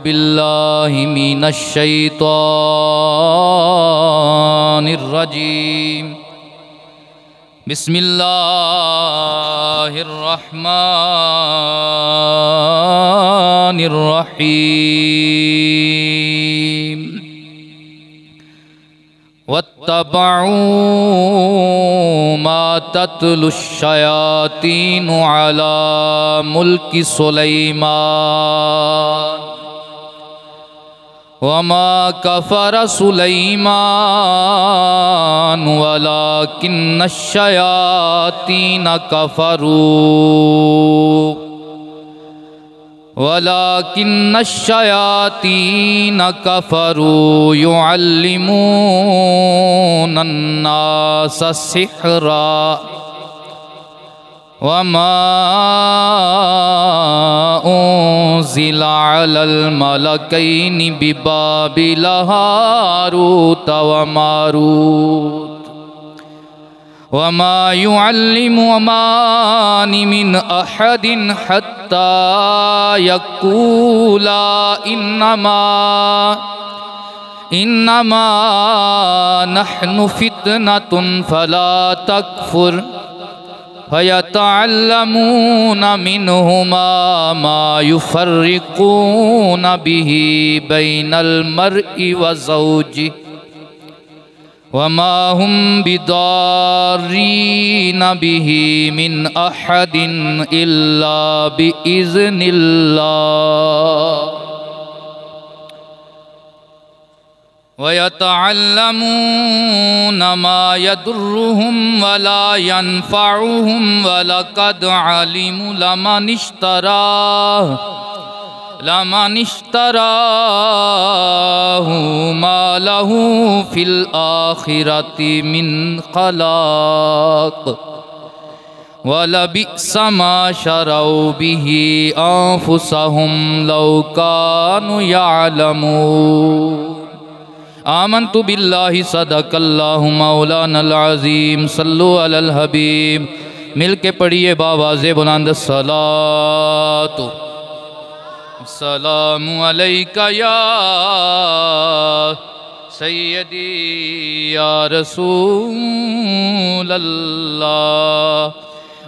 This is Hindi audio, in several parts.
बिल्लाहि मिनश शैतानिर रजीम। बिस्मिल्लाहिर रहमानिर रहीम। वत्तबऊ मा तत्लुश शयातीनु अला मुल्कि सुलैमान वमा कफर सुलैमान वलाकिन्नश शयातीन कफरू वलाकिन्नश शयातीन कफरू युअल्लिमूनन्नास सिहरा वमा उन्ज़िला अलल मलकैनि बिबाबिल हारूत व मारूत वमा युअल्लिमुनी मिन अहदिन हत्ता यक़ूला इन्नमा नहनु फितनतुन फला तकफुर फयतअल्लमून मिन्हुमा मा युफ़र्रिक़ून बिही बैनल मर्इ व ज़ौजिही वमा हुम बिदार्रीन बिही मिन अहदिन इल्ला बिइज़्निल्लाह वयतअल्लमून मा यदुर्रुहुम वला यनफ़उहुम वलक़द अलिमू लमन इश्तराहु मा लहू फ़िल आख़िरति मिन ख़लाक़ वलबिअस मा शरौ बिही अन्फ़ुसहुम लौ कानू यअलमून। आमन्तु बिल्लाहि सदक़ल्लाहु मौलानल अज़ीम। सल्लु अलल हबीब। मिल के पढ़िए बावाज़े बुलंद सलातो सलामु अलैका या सय्यदी या रसूलल्लाह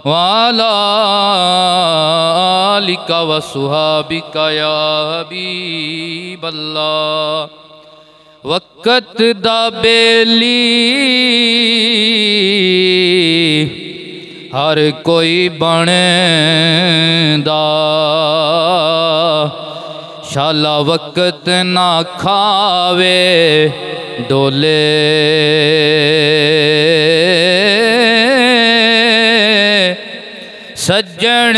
व अला आलिका व सुहाबिका या हबीबल्लाह। वक़्त दा बेली हर कोई बनेदा शाला वक़्त ना खावे डोले सज्जन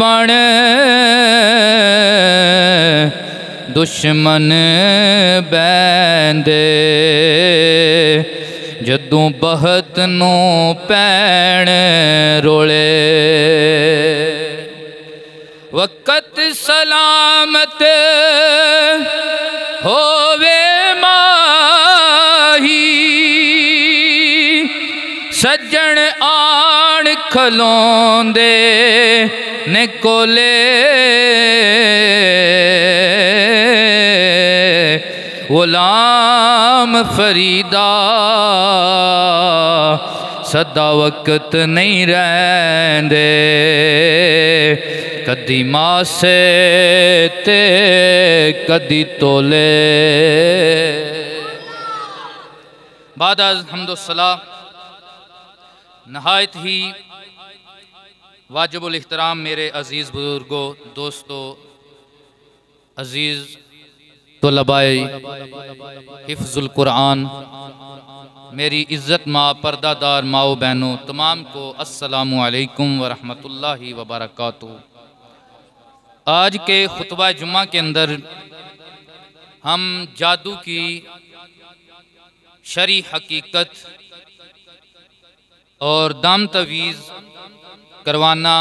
बने दुश्मन बैंदे जदों बहत नू पैण रोले। वक़्त सलामत होवे माही सज्जन आण खलोंदे ने कोले गुलाम फरीदा सदा वक़्त नहीं रहंदे कदी मासे ते कदी तोले। बाद हम्दुस्सला नहायत ही वाजिबुल इहतराम मेरे अज़ीज़ बुज़ुर्गों, दोस्तों, अज़ीज़ तलबाए हिफ्ज़ुल कुरान, मेरी इज़्ज़त माँ पर्दादार माओ बहनों तमाम को अस्सलामु अलैकुम व रहमतुल्लाहि व बरकातुहू। आज के खुतबा जुम्मा के अंदर हम जादू की शरई हकीकत और दाम तवीज़ करवाना,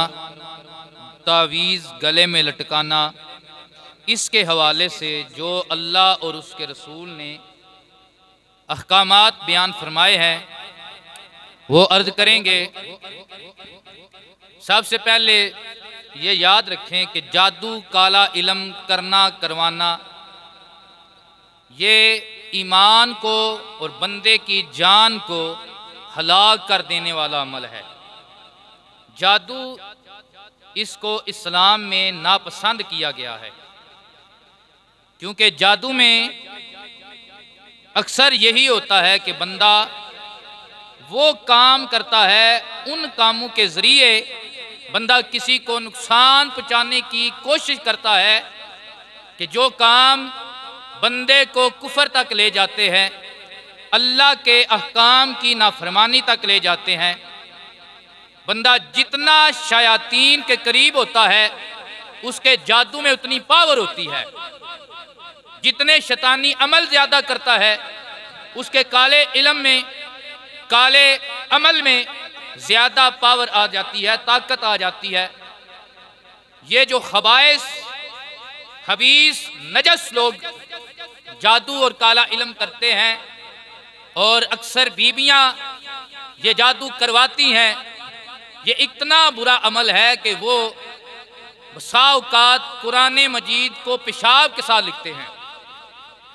तावीज़ गले में लटकाना, इसके हवाले से जो अल्लाह और उसके रसूल ने अहकामात बयान फरमाए हैं वो अर्ज़ करेंगे। सबसे पहले ये याद रखें कि जादू, काला इल्म करना, करवाना, ये ईमान को और बंदे की जान को हलाक कर देने वाला अमल है। जादू, इसको इस्लाम में नापसंद किया गया है, क्योंकि जादू में अक्सर यही होता है कि बंदा वो काम करता है, उन कामों के ज़रिए बंदा किसी को नुकसान पहुंचाने की कोशिश करता है कि जो काम बंदे को कुफर तक ले जाते हैं, अल्लाह के अहकाम की नाफरमानी तक ले जाते हैं। बंदा जितना शयातीन के करीब होता है, उसके जादू में उतनी पावर होती है। जितने शैतानी अमल ज़्यादा करता है, उसके काले इल्म में, काले अमल में ज़्यादा पावर आ जाती है, ताकत आ जाती है। ये जो खबाइस, खबीस, नजस लोग जादू और काला इल्म करते हैं, और अक्सर बीबियां ये जादू करवाती हैं, ये इतना बुरा अमल है कि वो बसा औकात कुरान मजीद को पेशाब के साथ लिखते हैं,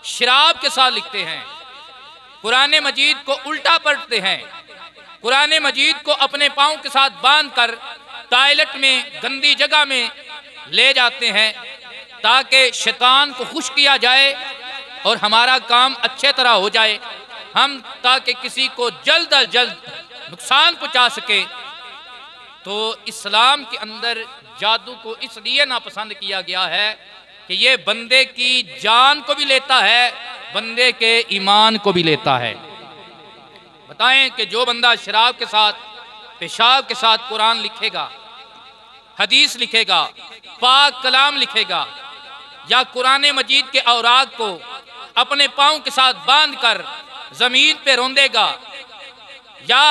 शराब के साथ लिखते हैं, कुरान मजीद को उल्टा पढ़ते हैं, कुरान मजीद को अपने पाँव के साथ बांध कर टॉयलेट में, गंदी जगह में ले जाते हैं, ताकि शैतान को खुश किया जाए और हमारा काम अच्छे तरह हो जाए, हम ताकि किसी को जल्द अज जल्द नुकसान पहुंचा सके। तो इस्लाम के अंदर जादू को इसलिए नापसंद किया गया है कि ये बंदे की जान को भी लेता है, बंदे के ईमान को भी लेता है। बताएं कि जो बंदा शराब के साथ, पेशाब के साथ कुरान लिखेगा, हदीस लिखेगा, पाक कलाम लिखेगा, या कुरान मजीद के औराक को अपने पाँव के साथ बांध कर जमीन पे रौंदेगा, या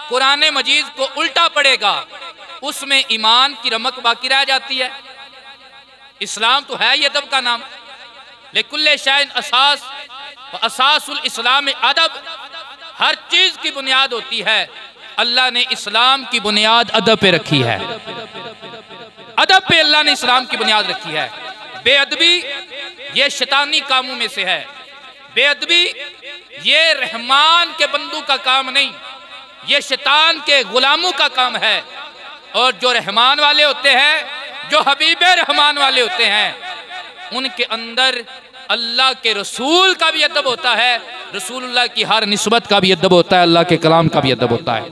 कुरान मजीद को उल्टा पढ़ेगा, उसमें ईमान की रमक बाकी रह जाती है। इस्लाम तो है ये अदब का नाम, लेकुल्ले शैइन असास, असासुल इस्लाम अदब, हर चीज की बुनियाद होती है। अल्लाह ने इस्लाम की बुनियाद अदब पे रखी है, अदब पे अल्लाह ने इस्लाम की बुनियाद रखी है। बेअदबी ये शैतानी कामों में से है, बेअदबी ये रहमान के बंदू का काम नहीं, ये शैतान के गुलामों का काम है। और जो रहमान वाले होते हैं, जो हबीबे रहमान वाले होते हैं, उनके अंदर अल्लाह के रसूल का भी अदब होता है, रसूलुल्लाह की हर निस्बत का भी अदब होता है, अल्लाह के कलाम का भी अदब होता है।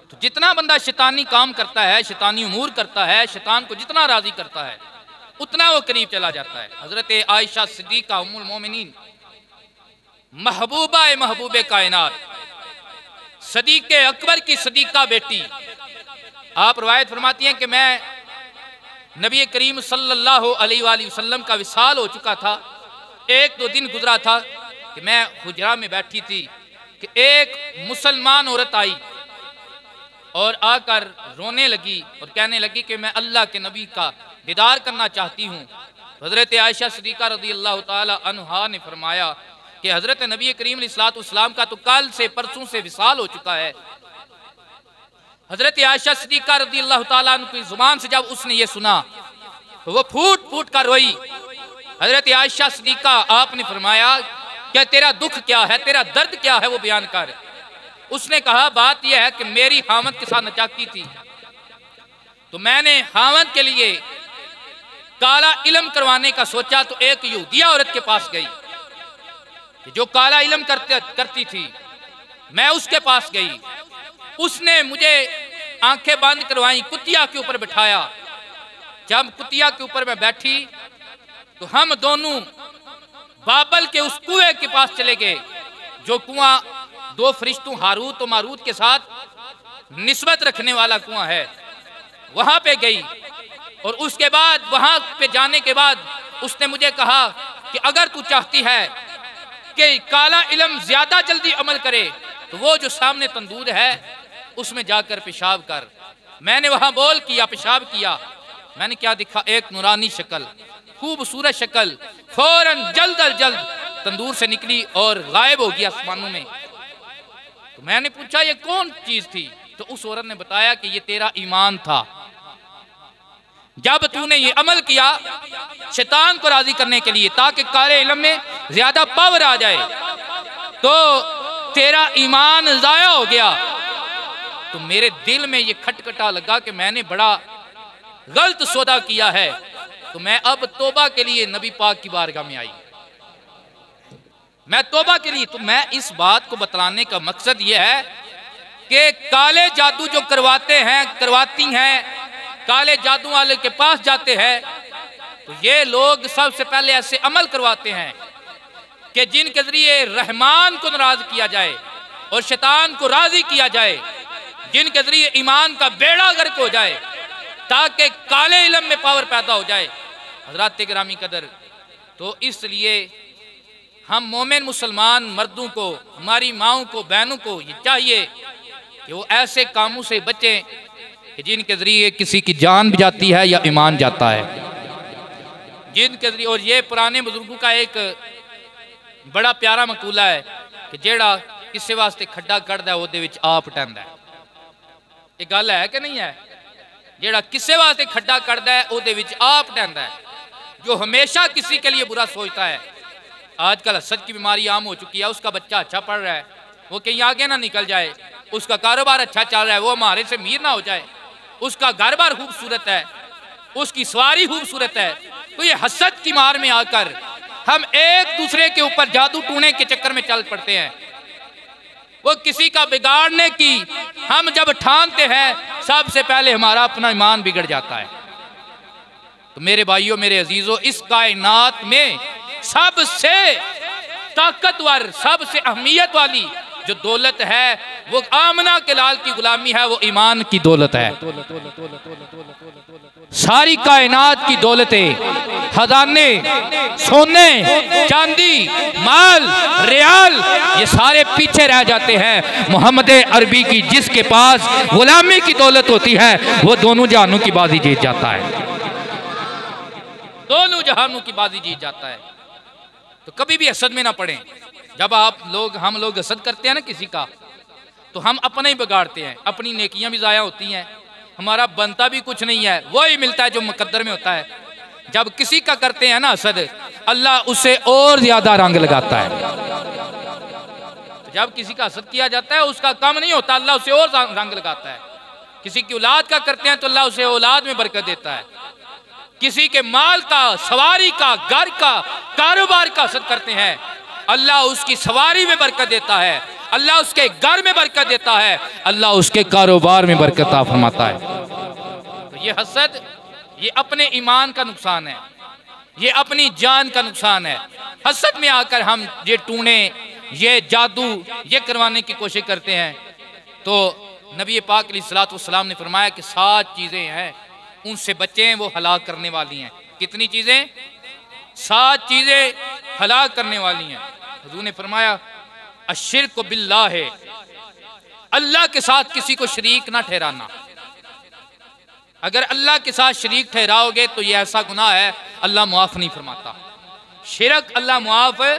तो जितना बंदा शैतानी काम करता है, शैतानी उमूर करता है, शैतान को जितना राजी करता है, उतना वो करीब चला जाता है। हजरत आयशा सिद्दीका उम्मुल मोमिनीन, महबूबा महबूबे कायनात, सदीक़े अकबर की सदीका बेटी, आप रवायत फरमाती हैं कि मैं नबी करीम सल्लल्लाहु अलैहि वसल्लम का विसाल हो चुका था। एक दो दिन गुजरा था कि मैं हुजरा में बैठी थी कि एक मुसलमान औरत आई और आकर रोने लगी और कहने लगी कि मैं अल्लाह के नबी का दीदार करना चाहती हूँ। हज़रत आयशा सिद्दीक़ा रज़ियल्लाहु ताला अन्हा ने फरमाया कि हज़रत नबी करीम अलैहिस्सलातु वस्सलाम का तो कल से परसों से विसाल हो चुका है। हज़रत आयशा सिद्दीक़ा रज़ियल्लाहु ताला अन्हा की ज़ुबान से जब उसने ये सुना तो वो फूट फूट कर रोई। हज़रत आयशा सिद्दीक़ा, आपने फरमाया क्या तेरा दुख क्या है, तेरा दर्द क्या है, वो बयान कर। उसने कहा बात यह है कि मेरी हामद के साथ नचाकी थी, तो मैंने हामद के लिए काला इल्म करवाने का सोचा, तो एक यहूदिया औरत के पास गई जो काला इल्म करती थी, मैं उसके पास गई, उसने मुझे आंखें बंद करवाई, कुतिया के ऊपर बिठाया। जब कुतिया के ऊपर मैं बैठी तो हम दोनों बाबल के उस कुएं के पास चले गए, जो कुआं दो फरिश्तों हारूत और मारूत के साथ निस्बत रखने वाला कुआं है। वहां पे गई और उसके बाद वहां पे जाने के बाद उसने मुझे कहा कि अगर तू चाहती है कि काला इल्म ज्यादा जल्दी अमल करे तो वो जो सामने तंदूर है उसमें जाकर पेशाब कर। मैंने वहां बोल किया, पेशाब किया, मैंने क्या दिखा, एक नूरानी शक्ल, खूबसूरत शक्ल, फौरन जल्द अज जल्द तंदूर से निकली और गायब हो गया आसमानों में। तो मैंने पूछा ये कौन चीज थी, तो उस औरत ने बताया कि ये तेरा ईमान था। जब तूने ये अमल किया शैतान को राजी करने के लिए ताकि काले इल्म में ज्यादा पावर आ जाए, तो तेरा ईमान जाया हो गया। तो मेरे दिल में ये खटखटा लगा कि मैंने बड़ा गलत सौदा किया है। तो मैं अब तौबा के लिए नबी पाक की बारगाह में आई, मैं तौबा के लिए। तो मैं इस बात को बतलाने का मकसद यह है कि काले जादू जो करवाते हैं, करवाती हैं, काले जादू वाले के पास जाते हैं, तो ये लोग सबसे पहले ऐसे अमल करवाते हैं कि जिनके जरिए रहमान को नाराज किया जाए और शैतान को राजी किया जाए, जिनके जरिए ईमान का बेड़ा गर्क हो जाए ताकि काले इल्म में पावर पैदा हो जाए। हज़रात गिरामी कदर, तो इसलिए हम मोमिन मुसलमान मर्दों को, हमारी माओं को, बहनों को ये चाहिए कि वो ऐसे कामों से बचें कि जिनके जरिए किसी की जान भी जाती है या ईमान जाता है, जिनके जरिए। और ये पुराने बुजुर्गों का एक बड़ा प्यारा मकूला है कि जेड़ा किसी वास्ते खड्डा कढ़दा है ਉਹਦੇ ਵਿੱਚ आप टहंदा है। ये गल है कि नहीं है? जेड़ा किसी वास्ते खड्डा कढ़दा है ਉਹਦੇ ਵਿੱਚ आप टहंदा है। जो हमेशा किसी के लिए बुरा सोचता है, आजकल हसद की बीमारी आम हो चुकी है। उसका बच्चा अच्छा पढ़ रहा है, वो कहीं आगे ना निकल जाए, उसका कारोबार अच्छा चल रहा है, वो हमारे से मीर ना हो जाए, उसका घर बार खूबसूरत है, उसकी सवारी खूबसूरत है, तो ये हसद की मार में आकर हम एक दूसरे के ऊपर जादू टूने के चक्कर में चल पड़ते हैं। वो किसी का बिगाड़ने की हम जब ठानते हैं, सबसे पहले हमारा अपना ईमान बिगड़ जाता है। तो मेरे भाइयों, मेरे अजीजों, इस कायनात में सबसे ताकतवर, सबसे अहमियत वाली जो दौलत है वो आमना के लाल की गुलामी है, वो ईमान की दौलत है। सारी कायनात की दौलतें, खजाने, सोने, चांदी, माल, रियाल, ये सारे पीछे रह जाते हैं मोहम्मद अरबी की, जिसके पास गुलामी की दौलत होती है वो दोनों जहानों की बाजी जीत जाता है, दोनों जहानों की बाजी जीत जाता है। तो कभी भी हसद में ना पड़े। जब हम लोग हसद करते हैं ना किसी का, तो हम अपने ही बिगाड़ते हैं, अपनी नेकियां भी ज़ाया होती हैं, हमारा बनता भी कुछ नहीं है, वही मिलता है जो मुकद्दर में होता है। जब किसी का करते हैं ना हसद, अल्लाह उसे और ज्यादा रंग लगाता है। जब किसी का हसद किया जाता है, उसका कम नहीं होता, अल्लाह उसे और रंग लगाता है। किसी की औलाद का करते हैं तो अल्लाह उसे औलाद में बरकत देता है। किसी के माल का, सवारी का, घर का, कारोबार का हसद करते हैं, अल्लाह उसकी सवारी में बरकत देता है, अल्लाह उसके घर में बरकत देता है, अल्लाह उसके कारोबार में बरकत फरमाता है। तो ये हसद, ये अपने ईमान का नुकसान है, ये अपनी जान का नुकसान है। हसद में आकर हम ये टूने, ये जादू, ये करवाने की कोशिश करते हैं। तो नबी पाक अलैहिस्सलातु वस्सलाम ने फरमाया कि 7 चीज़ें हैं, उनसे बचें, वो हलाक करने वाली हैं। कितनी चीज़ें? 7 चीज़ें हलाक करने वाली हैं। हुजूर ने फरमाया अश्शिर्क बिल्लाह है, अल्लाह के साथ किसी को शरीक ना ठहराना। अगर अल्लाह के साथ शरीक ठहराओगे तो ये ऐसा गुनाह है अल्लाह मुआफ़ नहीं फरमाता। शिरक अल्लाह मुआफ़ है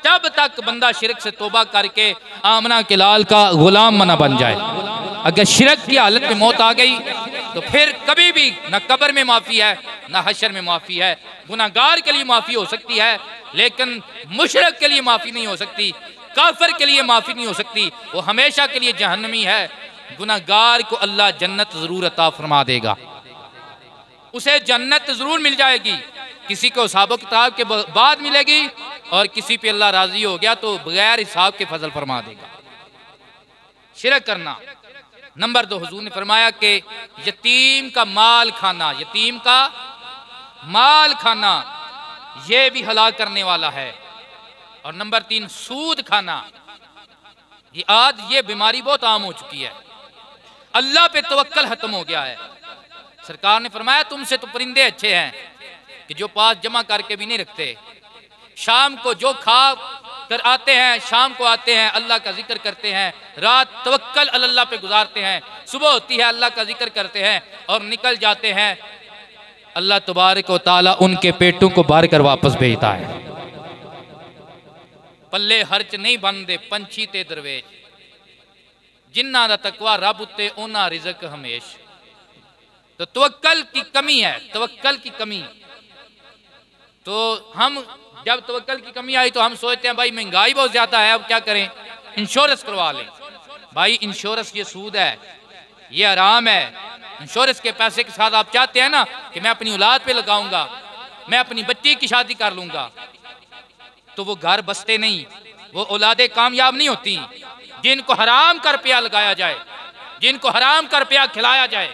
तब तक बंदा शिरक से तौबा करके आमना के लाल का गुलाम मना बन जाए। अगर शिरक की हालत में मौत आ गई तो फिर कभी भी न कब्र में माफ़ी है न हशर में माफ़ी है। गुनाहगार के लिए माफ़ी हो सकती है, लेकिन मुशरिक के लिए माफ़ी नहीं हो सकती, काफिर के लिए माफ़ी नहीं हो सकती, वो हमेशा के लिए जहन्नमी है। गुनाहगार को अल्लाह जन्नत ज़रूर अता फरमा देगा, उसे जन्नत ज़रूर मिल जाएगी। किसी को हिसाब किताब के बाद मिलेगी और किसी पे अल्लाह राज़ी हो गया तो बगैर हिसाब के फजल फरमा देगा। शिरक करना। नंबर 2, हुजूर ने फरमाया कि यतीम का माल खाना, यतीम का माल खाना ये भी हलाक करने वाला है। और नंबर 3, सूद खाना। ये आज ये बीमारी बहुत आम हो चुकी है, अल्लाह पे तवक्कल खत्म हो गया है। सरकार ने फरमाया तुमसे तो परिंदे अच्छे हैं कि जो पास जमा करके भी नहीं रखते। शाम को जो खा कर आते हैं, शाम को आते हैं, अल्लाह का जिक्र करते हैं, रात तवक्कल अल्लाह पे गुजारते हैं, सुबह होती है अल्लाह का जिक्र करते हैं और निकल जाते हैं। अल्लाह तबारक व तआला उनके पेटों को भर कर वापस भेजता है। पल्ले हर्च नहीं बनते पंछी ते दरवेश, जिन्ना दा तकवा रब उत्ते ओना रिज़क हमेश। तो तवक्कल की कमी है, तवक्कल की कमी। तो हम जब तवक्कल की कमी आई तो हम सोचते हैं भाई महंगाई बहुत ज्यादा है, अब क्या करें, इंश्योरेंस करवा लें। भाई इंश्योरेंस ये सूद है, ये हराम है। इंश्योरेंस के पैसे के साथ आप चाहते हैं ना कि मैं अपनी औलाद पे लगाऊंगा, मैं अपनी बच्ची की शादी कर लूंगा, तो वो घर बसते नहीं, वो औलादें कामयाब नहीं होती। जिनको हराम का रुपया लगाया जाए, जिनको हराम का रुपया खिलाया जाए,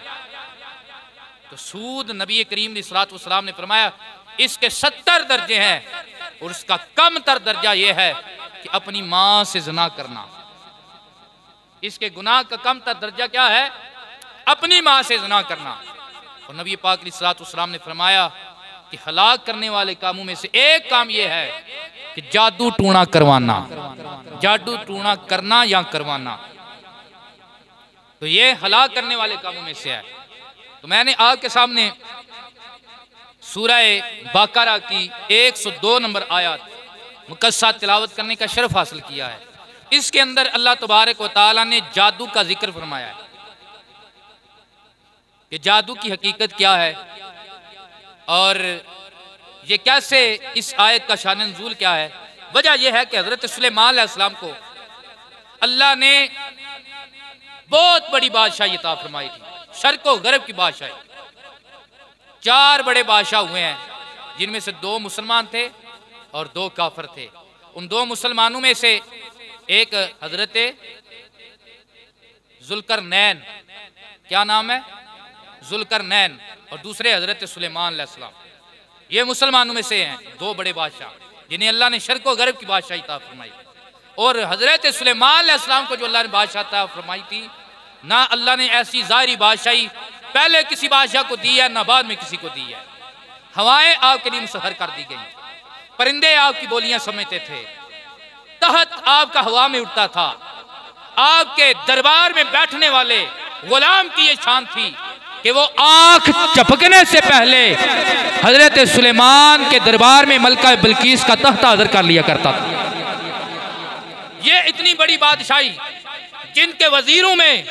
तो सूद नबी करीम अलैहिस्सलातु वस्सलाम ने फरमाया इसके 70 दर्जे हैं और उसका कम तर दर्जा यह है कि अपनी मां से ज़िना करना। इसके गुनाह का कम तर दर्जा क्या है? अपनी मां से ज़िना करना। और नबी पाक अलैहिस्सलातु वस्सलाम ने फरमाया कि हलाक करने वाले कामों में से एक काम यह है कि जादू टूना करवाना, जादू टूना करना या करवाना, तो ये हलाक करने वाले कामों में से है। तो मैंने आपके सामने सूरह बकरा की 102 नंबर आयत मुकस्सा तिलावत करने का शर्फ हासिल किया है। इसके अंदर अल्लाह तबारक व तआला ने जादू का जिक्र फरमाया है कि जादू की हकीकत क्या है और ये कैसे, इस आयत का शान नुज़ूल क्या है। वजह यह है कि हज़रत सुलेमान अलैहिस्सलाम को अल्लाह ने बहुत बड़ी बादशाही अता फरमाई थी, शर्क़ व गरब की बादशाही। 4 बड़े बादशाह हुए हैं, जिनमें से 2 मुसलमान थे और 2 काफिर थे। उन 2 मुसलमानों में से एक हजरत जुल्करनैन, क्या नाम है, जुल्करनैन, और दूसरे हजरत सुलेमान अलैहिस्सलाम। ये मुसलमानों में से हैं 2 बड़े बादशाह जिन्हें अल्लाह ने शर्क़ व गरब की बादशाही अता फरमाई। और हजरत सुलेमान अलैहिस्सलाम को जो अल्लाह ने बादशाह अता फरमाई थी, ना अल्लाह ने ऐसी ज़ाहिरी बादशाही पहले किसी बादशाह को दी है, ना बाद में किसी को दी है। हवाएं आपके लिए मुसहर कर दी गई, परिंदे आपकी बोलियां समझते थे, तहत आपका हवा में उड़ता था। आपके दरबार में बैठने वाले गुलाम की ये शान थी कि वो आंख झपकने से पहले हजरत सुलेमान के दरबार में मलका बिल्कीस का तख्ता हज़र कर लिया करता था। ये इतनी बड़ी बादशाही, जिनके वजीरों में,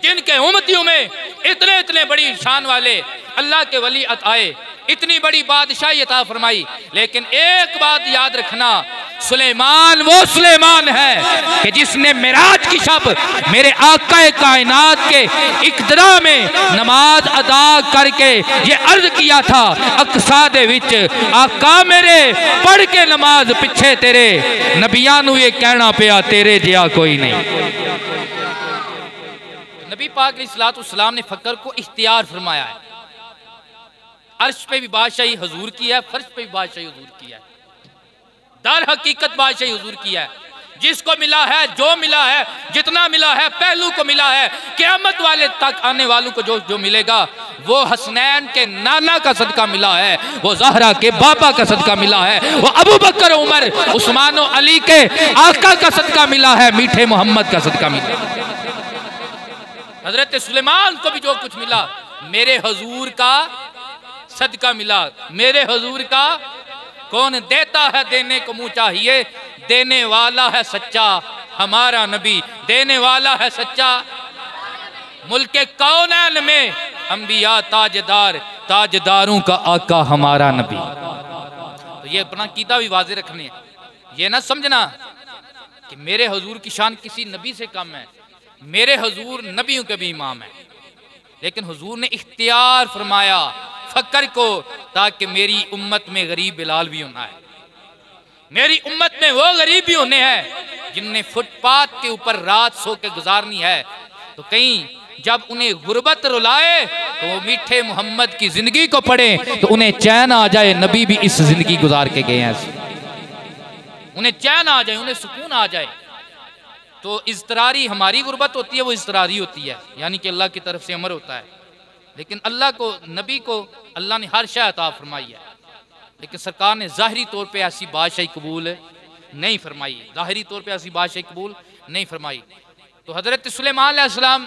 जिनके उम्मतियों में इतने इतने बड़ी शान वाले अल्लाह के वली आए, इतनी बड़ी बादशाही अता फरमाई। लेकिन एक बात याद रखना, सुलेमान वो सुलेमान है कि जिसने मिराज की शब मेरे आका कायनात के इक्तदा में नमाज अदा करके ये अर्ज किया था, अक्सा दे विच आका मेरे पढ़ के नमाज पिछे तेरे नबियां नू ये कहना पिया तेरे जिया कोई नहीं। नबी पाक अलैहिस्सलातु वस्सलाम ने फकर को इख्तियार फरमाया है। अर्श पे भी बादशाही हुजूर की है, फर्श पे भी बादशाही हुजूर की है, दर हकीकत बादशाही हुजूर की है। जिसको मिला है, जो मिला है, जितना मिला है, पहलू को मिला है, क़यामत वाले तक आने वालों को जो जो मिलेगा वो हसनैन के नाना का सदका मिला है, वो ज़हरा के बाबा का सदका मिला है, वो अबू बकर, उमर, उस्मान और अली के आका का सदका मिला है, मीठे मोहम्मद का सदका मिला है। हजरत सुलेमान को भी जो कुछ मिला मेरे हुजूर का सदका मिला। मेरे हुजूर का कौन देता है, देने को मुँह चाहिए, देने वाला है सच्चा हमारा नबी, देने वाला है सच्चा। मुल्के कौनैन में अंबिया ताजदार, ताजदारों का आका हमारा नबी। तो ये अपना कीदा भी वाज़े रखने हैं, ये ना समझना कि मेरे हुजूर की शान किसी नबी से कम है। मेरे हुजूर नबियों के भी इमाम है, लेकिन हुजूर ने इख्तियार फरमाया फकर को, ताकि मेरी उम्मत में गरीब बिलाल भी होना है, मेरी उम्मत में वो गरीब भी होने हैं जिनने फुटपाथ के ऊपर रात सो के गुजारनी है। तो कहीं जब उन्हें गुर्बत रुलाए तो वो मीठे मोहम्मद की जिंदगी को पढ़े तो उन्हें चैन आ जाए, नबी भी इस जिंदगी गुजार के गए हैं, उन्हें चैन आ जाए, उन्हें सुकून आ जाए। तो इज़्तिरारी हमारी गुर्बत होती है, वो इज़्तिरारी होती है, यानी कि अल्लाह की तरफ से अमर होता है। लेकिन अल्लाह को, नबी को अल्लाह ने हर शय अता फरमाई है, लेकिन सरकार ने ज़ाहिरी तौर पे ऐसी बादशाही कबूल नहीं फरमाई, ज़ाहिरी तौर पे ऐसी बादशाही कबूल नहीं फरमाई। तो हज़रत सुलेमान अलैहिस्सलाम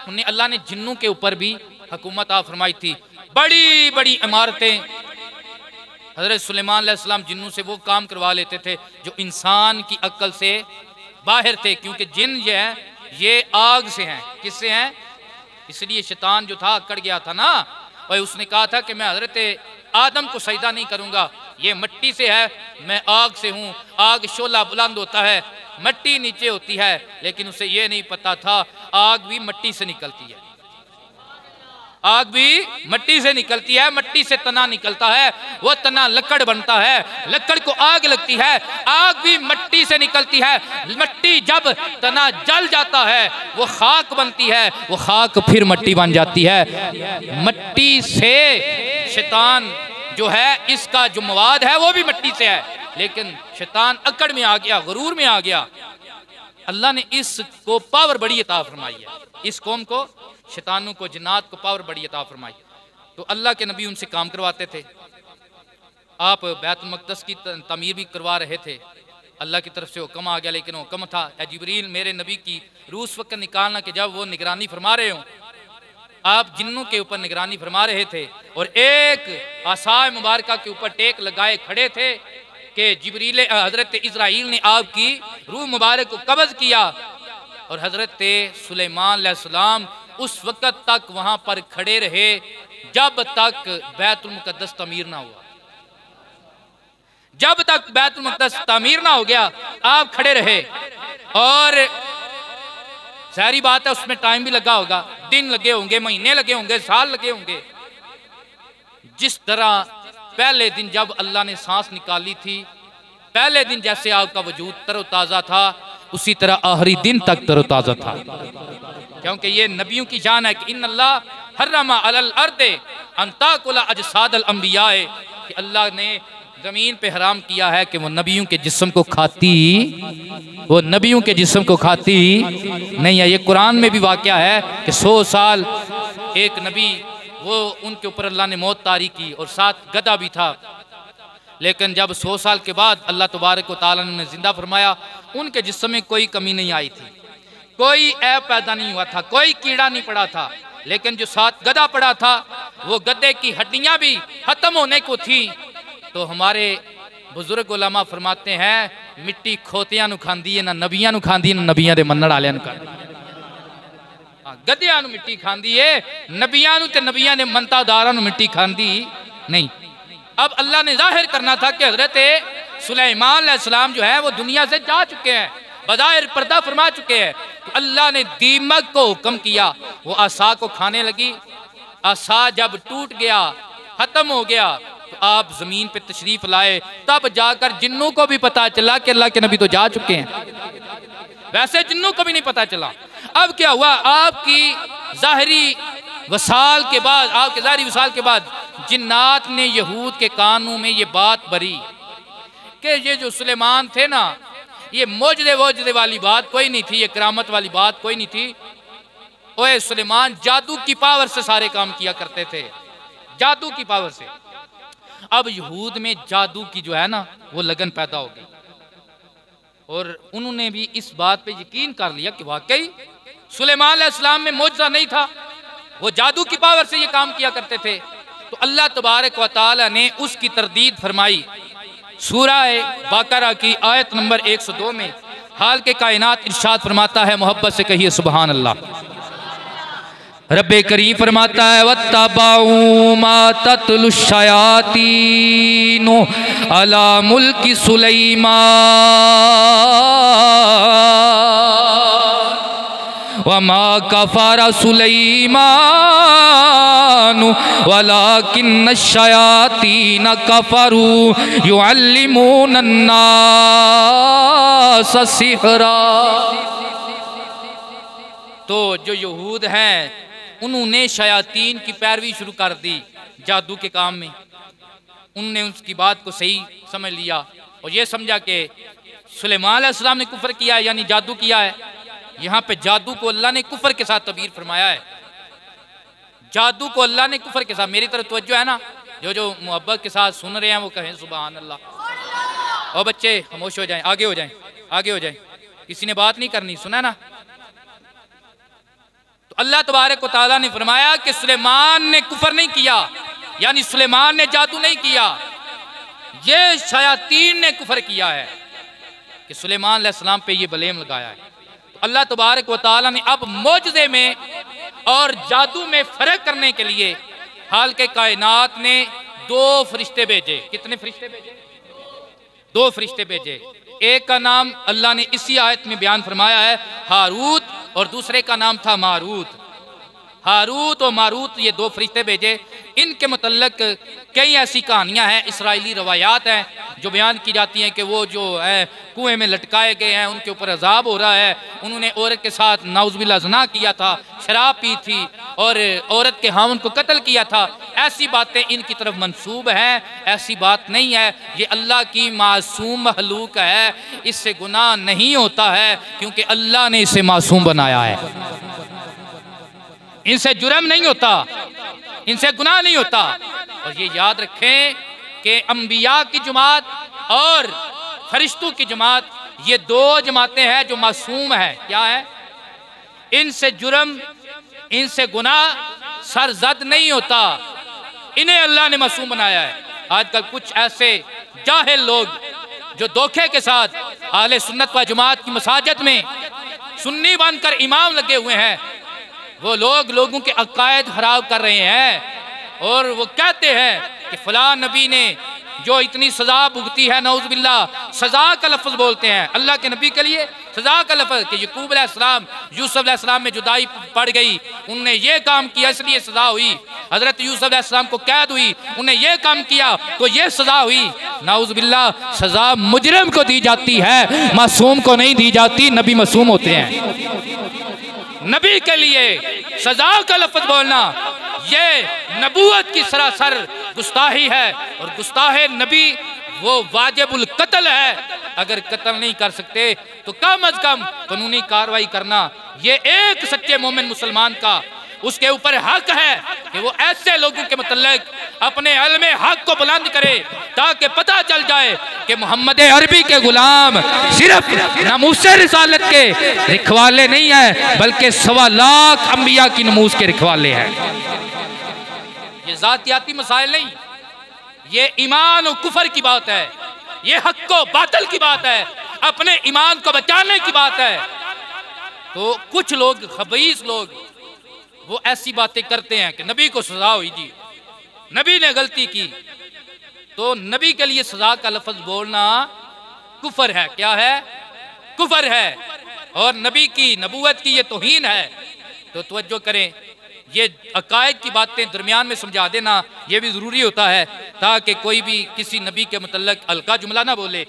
उन्हें अल्लाह ने जिन्नों के ऊपर भी हुकूमत अता फरमाई थी, बड़ी बड़ी इमारतें। हज़रत सुलेमान अलैहिस्सलाम जिन्नों से वो काम करवा लेते थे जो इंसान की अक्ल से बाहर थे, क्योंकि जिन जो है ये आग से हैं। किससे हैं? इसलिए शैतान जो था अकड़ गया था ना, और उसने कहा था कि मैं हजरत आदम को सजदा नहीं करूंगा, ये मिट्टी से है, मैं आग से हूँ, आग शोला बुलंद होता है, मिट्टी नीचे होती है। लेकिन उसे ये नहीं पता था आग भी मिट्टी से निकलती है, आग भी मिट्टी से निकलती है, मिट्टी से तना निकलता है, वो तना लकड़ बनता है, लकड़ को आग लगती है, आग भी मिट्टी से निकलती है, मिट्टी जब तना जल जाता है वो खाक बनती है, वो खाक फिर मिट्टी बन जाती है। मिट्टी से शैतान जो है इसका जो मवाद है वो भी मिट्टी से है, लेकिन शैतान अकड़ में आ गया, गुरूर में आ गया। अल्लाह ने इसको पावर बड़ी अता फरमाई है, इस कौम को, शैतानों को, जिन्नात को पावर बड़ी अता फरमाई। तो अल्लाह के नबी उनसे काम करवाते थे। आप बैतुल मक़दस की तमीर भी करवा रहे थे, अल्लाह की तरफ से हुक्म आ गया, लेकिन हुक्म था ए जिब्रील मेरे नबी की रूह उस वक्त निकालना कि जब वो निगरानी फरमा रहे हों। आप जिन्नों के ऊपर निगरानी फरमा रहे थे और एक आसाए मुबारका के ऊपर टेक लगाए खड़े थे कि जिब्रील हजरत इज़राइल ने आपकी रूह मुबारक को कब्ज़ किया, और हजरत सुलेमान अलैहिस्सलाम उस वक्त तक वहां पर खड़े रहे जब तक बैतुल मुक़द्दस तमीर ना हुआ। जब तक बैतुल मुक़द्दस तमीर ना हो गया आप खड़े रहे, और सारी बात है उसमें टाइम भी लगा होगा, दिन लगे होंगे, महीने लगे होंगे, साल लगे होंगे। जिस तरह पहले दिन जब अल्लाह ने सांस निकाली थी, पहले दिन जैसे आपका वजूद तरोताज़ा था, उसी तरह आखिरी दिन तक तरोताज़ा था, क्योंकि ये नबियों की जान है कि इन्नल्लाह हर्रमा अलल अर्दे अन ताकुला अजसादल अंबिया, कि अल्लाह ने ज़मीन पे हराम किया है कि वो नबियों के जिस्म को खाती, वो नबियों के जिस्म को खाती नहीं है। ये कुरान में भी वाक़या है कि 100 साल एक नबी, वो उनके ऊपर अल्लाह ने मौत तारी की और साथ गधा भी था, लेकिन जब 100 साल के बाद अल्लाह तबारक व तआला ने जिंदा फरमाया, उनके जिस्म में कोई कमी नहीं आई थी, कोई ऐब पैदा नहीं हुआ था, कोई कीड़ा नहीं पड़ा था। लेकिन जो साथ गधा पड़ा था वो गधे की हड्डियां भी खत्म होने को थी। तो हमारे बुजुर्ग उलमा फरमाते हैं मिट्टी खोतियां नु खांदी है, ना नबियां नु खांदी है, ना नबियां दे मन्नण वालियां नु खांदी है। गधियां नु मिट्टी खांदी है, नबियां नु ते नबियां दे मनतादारां नु मिट्टी खांदी नहीं। अब अल्लाह ने जाहिर करना था कि हजरत सुलेमान अलैहिस्सलाम जो है वो दुनिया से जा चुके हैं, बज़ाहिर पर्दा फरमा चुके हैं। तो अल्लाह ने दीमक को हुक्म किया, वो आसा को खाने लगी। आसा जब टूट गया, खत्म हो गया, तो आप जमीन पे तशरीफ लाए, तब जाकर जिन्नों को भी पता चला कि अल्लाह के नबी तो जा चुके हैं। वैसे जिन्नों को भी नहीं पता चला। अब क्या हुआ, आपकी ज़ाहिरी वसाल के बाद, आपके ज़ाहिरी वसाल के बाद जिन्नात ने यहूद के कानों में ये बात भरी कि ये जो सुलेमान थे ना, ये मोजदे वोजदे वाली बात कोई नहीं थी, ये करामत वाली बात कोई नहीं थी। ओए सुलेमान जादू की पावर से सारे काम किया करते थे, जादू की पावर से। अब यहूद में जादू की जो है ना वो लगन पैदा हो गई, और उन्होंने भी इस बात पे यकीन कर लिया कि वाकई सुलेमान अलैहिस्सलाम में मोजज़ा नहीं था, वो जादू की पावर से ये काम किया करते थे। तो अल्लाह तबारक व तआला ने उसकी तरदीद फरमाई। सूरह बकरा की आयत नंबर 102 में हाल के कायनात इरशाद फरमाता है, मोहब्बत से कहिए सुबहान अल्लाह। रब्बे करीम फरमाता है वत्तबाउ मा तत्लु शयातीनु अला मुल्की सुलैमान वमा कफरा सुलैमानु वलाकिन्न शयातीन कफरू युअल्लिमून अन्नास सिहरा। तो जो यहूद हैं उन्होंने शयातीन की पैरवी शुरू कर दी जादू के काम में। उनने उसकी बात को सही समझ लिया और ये समझा कि सुलेमान अलैहिस्सलाम ने कुफर किया है, यानी जादू किया है। यहाँ पे जादू को अल्लाह ने कुफर के साथ तबीर फरमाया है, जादू को अल्लाह ने कुफर के साथ। मेरी तरफ तवज्जो है ना, जो मोहब्बत के साथ सुन रहे हैं वो कहें सुभान अल्लाह। और बच्चे खामोश हो जाएं, आगे हो जाएं, आगे हो जाएं, किसी ने बात नहीं करनी, सुना ना। तो अल्लाह तबारक व तआला ने फरमाया कि सुलेमान ने कुफर नहीं किया, यानी सुलेमान ने जादू नहीं किया, ये शयातीन ने कुफर किया है कि सुलेमान अलैहिस्सलाम पे ये बलेम लगाया है। तो अल्लाह तबारक व तआला ने अब मोजज़े में और जादू में फर्क करने के लिए हाल के कायनात ने 2 फरिश्ते भेजे। कितने फरिश्ते भेजे? 2 फरिश्ते भेजे। एक का नाम अल्लाह ने इसी आयत में बयान फरमाया है, हारूत, और दूसरे का नाम था मारूत। हारूत और मारूत ये 2 फरिश्ते भेजे। इनके मुतल्लक कई ऐसी कहानियां हैं, इसराइली रवायात हैं जो बयान की जाती हैं कि वो जो है कुएं में लटकाए गए हैं, उनके ऊपर अजाब हो रहा है, उन्होंने औरत के साथ नाउज़ुबिल्लाह ज़िना किया था, शराब पी थी और औरत के हामन को कत्ल किया था। ऐसी बातें इनकी तरफ मंसूब हैं। ऐसी बात नहीं है, ये अल्लाह की मासूम महलूक है, इससे गुनाह नहीं होता है क्योंकि अल्लाह ने इसे मासूम बनाया है। इनसे जुर्म नहीं होता, इनसे गुनाह नहीं होता। और ये याद रखें कि अंबिया की जमात और फरिश्तों की जमात, ये 2 जमातें हैं जो मासूम है। क्या है? इनसे जुर्म, इनसे गुनाह सरजद नहीं होता, इन्हें अल्लाह ने मासूम बनाया है। आजकल कुछ ऐसे जाहिल लोग जो धोखे के साथ आले सुन्नत व जमात की मसाजिद में सुन्नी बनकर इमाम लगे हुए हैं, वो लोग लोगों के अकायद खराब कर रहे हैं और वो कहते हैं कि फलां नबी ने जो इतनी सजा भुगती है, नौज़ुबिल्लाह, सजा का लफ्ज़ बोलते हैं अल्लाह के नबी के लिए, सजा का लफ्ज़ कि यकूब अलैहिस्सलाम, यूसुफ अलैहिस्सलाम में जुदाई पड़ गई, उनने ये काम किया इसलिए सजा हुई। हज़रत यूसुफ अलैहिस्सलाम को कैद हुई, उन्हें ये काम किया तो ये सजा हुई। नौज़ुबिल्लाह, सजा मुजरिम को दी जाती है, मासूम को नहीं दी जाती। नबी मासूम होते हैं। नबी के लिए सजा का लफ्ज़ बोलना ये नबूवत की सरासर गुस्ताही है, और गुस्ताहे नबी वो वाजिबुल कत्ल है। अगर कत्ल नहीं कर सकते तो कम अज कम कानूनी कार्रवाई करना ये एक सच्चे मोमिन मुसलमान का उसके ऊपर हक है कि वो ऐसे लोगों के मतलब अपने इल्म हक को बुलंद करे ताकि पता चल जाए कि मोहम्मद अरबी के गुलाम सिर्फ नमूसे रिसालत के रखवाले नहीं है बल्कि 1.25 लाख अंबिया की नमूस के रखवाले हैं। ये जातियाती मसाइल नहीं, ये ईमान और कुफर की बात है, ये हक को बातिल की बात है, अपने ईमान को बचाने की बात है। तो कुछ लोग खबीस लोग वो ऐसी बातें करते हैं कि नबी को सजा हुई जी, नबी ने गलती की, तो नबी के लिए सजा का लफ्ज बोलना कुफर है। क्या है? कुफर है, और नबी की नबूवत की ये तौहीन है। तो तवज्जो करें, ये अकायद की बातें दरमियान में समझा देना ये भी ज़रूरी होता है ताकि कोई भी किसी नबी के मुतल्लक हल्का जुमला ना बोले।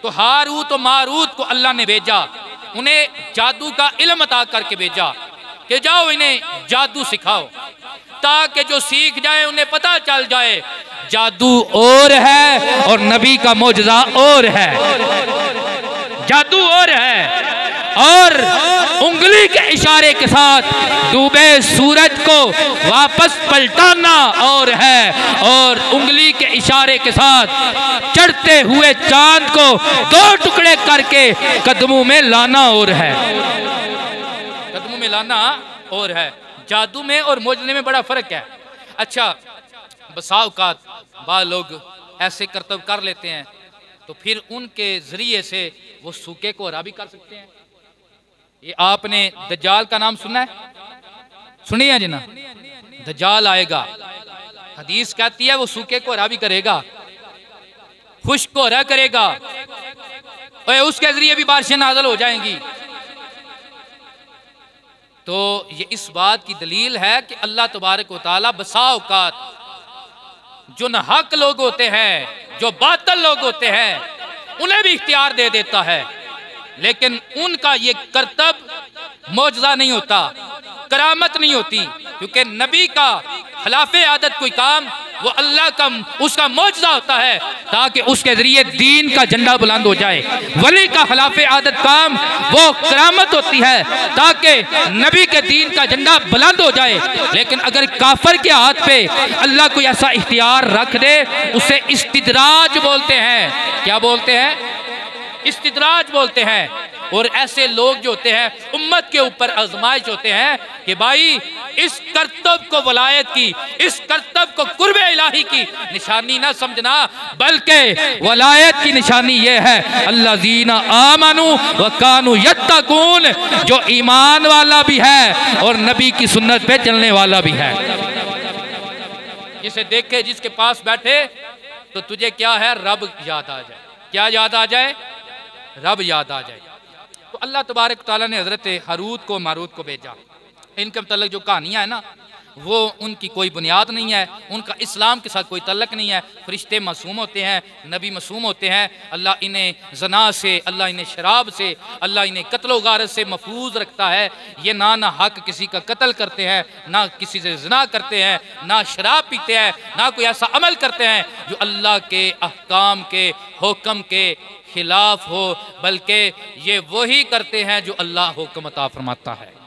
तो हारूत और मारूत को अल्लाह ने भेजा, उन्हें जादू का इल्म अता करके भेजा कि जाओ इन्हें जादू सिखाओ ताकि जो सीख जाए उन्हें पता चल जाए जादू और है और नबी का मौजज़ा और है। जादू और है और उंगली के इशारे के साथ डूबे सूरज को वापस पलटाना और है, और उंगली के इशारे के साथ चढ़ते हुए चांद को 2 टुकड़े करके कदमों में लाना और है। कदमों में लाना और है। जादू में और मौजने में बड़ा फर्क है। अच्छा, बसा औकात बाल लोग ऐसे करतब कर लेते हैं तो फिर उनके जरिए से वो सूखे को हरा भी कर सकते हैं। ये आपने दज्जाल का नाम सुना है? सुनिए जी ना, दज्जाल आएगा, हदीस कहती है वो सूखे को हरा भी करेगा, खुश्क को हरा करेगा, और उसके जरिए भी बारिशें नाज़िल हो जाएंगी। तो ये इस बात की दलील है कि अल्लाह तबारक व तआला बसा औकात जो नाहक लोग होते हैं, जो बातिल लोग होते हैं, उन्हें भी इख्तियार दे देता है, लेकिन उनका ये करतब मौजज़ा नहीं होता, करामत नहीं होती, क्योंकि नबी का खिलाफे आदत कोई काम वो अल्लाह का उसका मौजज़ा होता है ताकि उसके जरिए दीन का झंडा बुलंद हो जाए। वली का खिलाफे आदत काम वो करामत होती है ताकि नबी के दीन का झंडा बुलंद हो जाए। लेकिन अगर काफर के हाथ पे अल्लाह कोई ऐसा इख्तियार रख दे उसे इस्तिदराज बोलते हैं। क्या बोलते हैं? इस्तिदराज बोलते हैं। और ऐसे लोग जो होते हैं उम्मत के ऊपर आजमाइश होते हैं कि भाई इस करतब को वलायत की, इस करतब को कुर्बे इलाही की निशानी ना समझना, बल्कि वलायत की निशानी यह है अल्लाज़ीना आमनू व कानू यत्तकून, जो ईमान वाला भी है और नबी की सुन्नत पे चलने वाला भी है। जिसे देखे जिसके पास बैठे तो तुझे क्या है, रब याद आ जाए। क्या याद आ जाए? रब याद आ जाए। तो अल्लाह तबारक तआला ने हज़रत हारूत को मारूत को भेजा। इनके मतलब जो कहानियाँ है ना, वो उनकी कोई बुनियाद नहीं है, उनका इस्लाम के साथ कोई तल्लक नहीं है। फरिश्ते मासूम होते हैं, नबी मासूम होते हैं। अल्लाह इन्हें जना से, अल्लाह इन्हें शराब से, अल्लाह इन्हें कत्ल गारत से महफूज रखता है। ये ना हक किसी का कत्ल करते हैं, ना किसी से जना करते हैं, ना शराब पीते हैं, ना कोई ऐसा अमल करते हैं जो अल्लाह के अहकाम के हुक्म के खिलाफ हो, बल्कि ये वही करते हैं जो अल्लाह हुक्म अता फरमाता है।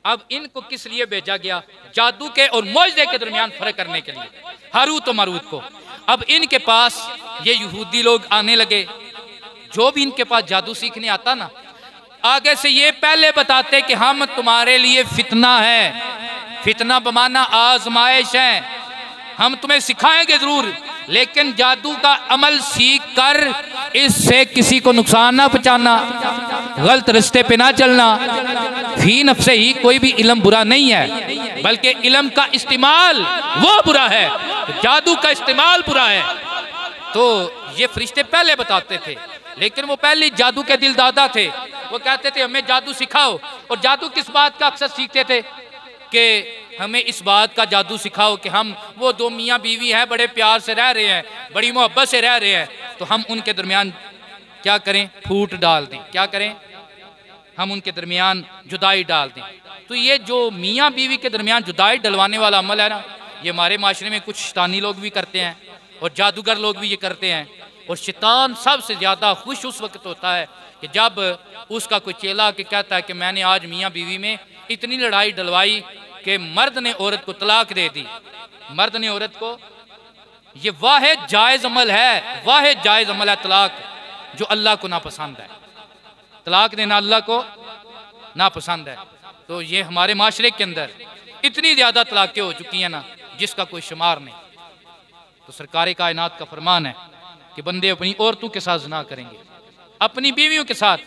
अब इनको किस लिए भेजा गया? जादू के और मौजज़े के दरमियान फर्क करने के लिए, हारूत और मारूत को। अब इनके पास ये यहूदी लोग आने लगे, जो भी इनके पास जादू सीखने आता ना, आगे से ये पहले बताते कि हम तुम्हारे लिए फितना है, फितना बमाना आजमाइश है, हम तुम्हें सिखाएंगे जरूर, लेकिन जादू का अमल सीख कर इससे किसी को नुकसान ना पहुंचाना, गलत रास्ते पे ना चलना। फी नफ्से ही कोई भी इल्म बुरा नहीं है, बल्कि इल्म का इस्तेमाल वो बुरा है, जादू का इस्तेमाल बुरा है। तो ये फरिश्ते पहले बताते थे, लेकिन वो पहले जादू के दिल दादा थे। वो कहते थे हमें जादू सिखाओ। और जादू किस बात का अक्सर सीखते थे कि हमें इस बात का जादू सिखाओ कि हम वो दो मियाँ बीवी हैं, बड़े प्यार से रह रहे हैं, बड़ी मोहब्बत से रह रहे हैं, तो हम उनके दरमियान क्या करें, फूट डाल दें। क्या करें? हम उनके दरमियान जुदाई डाल दें। तो ये जो मियाँ बीवी के दरमियान जुदाई डलवाने वाला अमल है ना, ये हमारे माशरे में कुछ शैतानी लोग भी करते हैं और जादूगर लोग भी ये करते हैं। और शैतान सबसे ज़्यादा खुश उस वक्त होता है कि जब उसका कोई चेला के कहता है कि मैंने आज मियाँ बीवी में इतनी लड़ाई डलवाई कि मर्द ने औरत को तलाक दे दी। मर्द ने औरत को, ये वाहिद जायज़ अमल है, वाहिद जायज़ अमल है तलाक, जो अल्लाह को नापसंद है। तलाक देना अल्लाह को नापसंद है। तो ये हमारे माशरे के अंदर इतनी ज़्यादा तलाक़ें हो चुकी हैं ना, जिसका कोई शुमार नहीं। तो सरकार कायनात का फरमान है कि बंदे अपनी औरतों के साथ ज़िना करेंगे, अपनी बीवियों के साथ।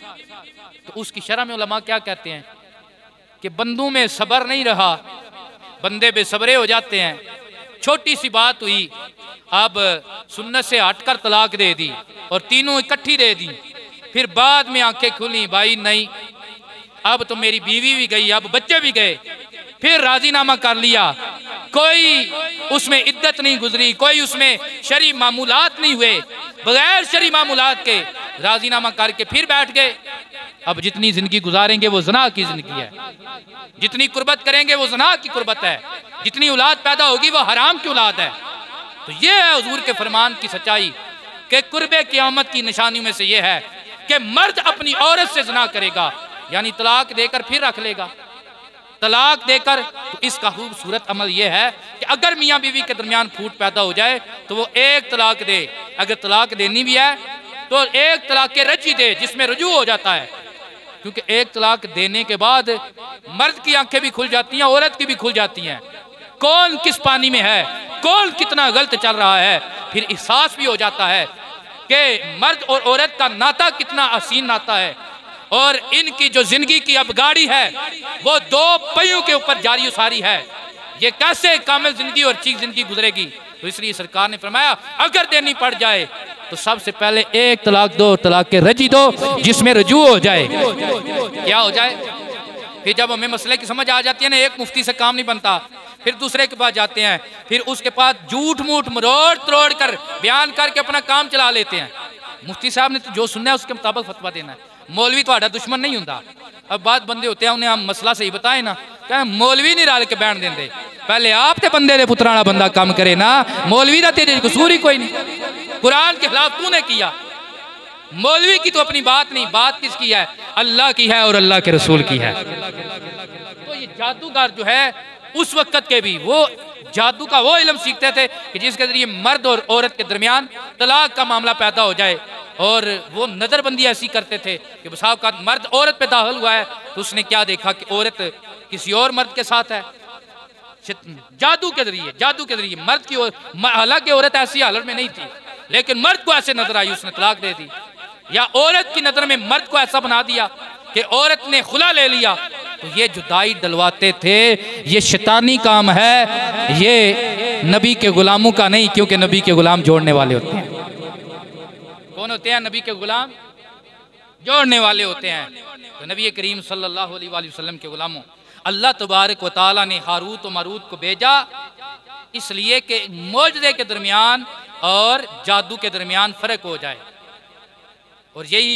तो उसकी शरह में उलमा क्या कहते हैं कि बंदों में सब्र नहीं रहा, बंदे बेसब्रे हो जाते हैं। छोटी सी बात हुई, अब सुन्नत से हटकर तलाक दे दी और तीनों इकट्ठी दे दी, फिर बाद में आंखें खुली, भाई नहीं अब तो मेरी बीवी भी गई, अब बच्चे भी गए, फिर राजीनामा कर लिया, कोई उसमें इद्दत नहीं गुजरी, कोई उसमें शरी मामूलात नहीं हुए, बगैर शरी मामूलात के राजीनामा करके फिर बैठ गए। अब जितनी जिंदगी गुजारेंगे वो ज़ना की जिंदगी है, जितनी कुर्बत करेंगे वो ज़ना की कुर्बत है, जितनी औलाद पैदा होगी वो हराम की औलाद है। तो ये है हुजूर के फरमान की सच्चाई कि कुर्बे क़यामत की निशानी में से ये है कि मर्द अपनी औरत से ज़ना करेगा, यानी तलाक देकर फिर रख लेगा। तलाक देकर, तो इसका खूबसूरत अमल यह है कि अगर मियाँ बीवी के दरमियान फूट पैदा हो जाए तो वो एक तलाक दे, अगर तलाक देनी भी है तो एक तलाक के रजी दे जिसमें रुजू हो जाता है, क्योंकि एक तलाक देने के बाद मर्द की आंखें भी खुल जाती हैं, औरत की भी खुल जाती हैं, कौन किस पानी में है, कौन कितना गलत चल रहा है। फिर एहसास भी हो जाता है कि मर्द और औरत का नाता कितना हसीन नाता है, और इनकी जो जिंदगी की अब गाड़ी है वो दो पहियों के ऊपर जारी उसारी है। ये कैसे कामिल जिंदगी और ठीक जिंदगी गुजरेगी? तो इसलिए सरकार ने फरमाया अगर देनी पड़ जाए तो सबसे पहले एक तलाक दो, तलाक के रजी दो जिसमें रजू हो जाए। क्या हो जाए? फिर जब हमें मसले की समझ आ जाती है ना, एक मुफ्ती से काम नहीं बनता, फिर दूसरे के पास जाते हैं, फिर उसके पास झूठ मूठ मरोड़ तरोड़ कर बयान करके अपना काम चला लेते हैं। मुफ्ती साहब ने तो जो सुनना है उसके मुताबिक फतवा देना है। मौलवी तो दुश्मन नहीं होता। अब बात बंदे होते हैं, उन्हें हम मसला सही बताए ना, क्या मौलवी नहीं रल के बैठ देंगे, पहले आप ते बंदे दे पुत्रा वाला बंदा काम करे ना, मौलवी का तेरे कसूर ही कोई नहीं। कुरान के खिलाफ तूने किया, मौलवी की तो अपनी बात नहीं, बात किसकी है? अल्लाह की है और अल्लाह के रसूल की है। तो ये जादूगर जो है उस वक्त के भी वो जादू का वो इल्म सीखते थे कि जिसके जरिए मर्द और औरत के दरमियान तलाक का मामला पैदा हो जाए। और वो नज़रबंदी ऐसी करते थे कि साहब का मर्द औरत पे दाखिल हुआ है तो उसने क्या देखा कि औरत किसी और मर्द के साथ है। जादू के जरिए मर्द की हालांकि औरत ऐसी हालत में नहीं थी, लेकिन मर्द को ऐसे नजर आई, उसने तलाक दे दी। या औरत की नजर में मर्द को ऐसा बना दिया कि औरत ने खुला ले लिया, तो ये जुदाई डलवाते थे। ये शैतानी काम है, ये नबी के गुलामों का नहीं, क्योंकि नबी के गुलाम जोड़ने वाले होते हैं। कौन होते हैं? नबी के गुलाम जोड़ने वाले होते हैं। तो नबी करीम सल्लल्लाहु अलैहि वसल्लम के गुलामों, अल्लाह तबारक व तआला ने हारूत और मारूत को भेजा इसलिए कि मौजज़े के दरमियान और जादू के दरमियान फ़र्क हो जाए। और यही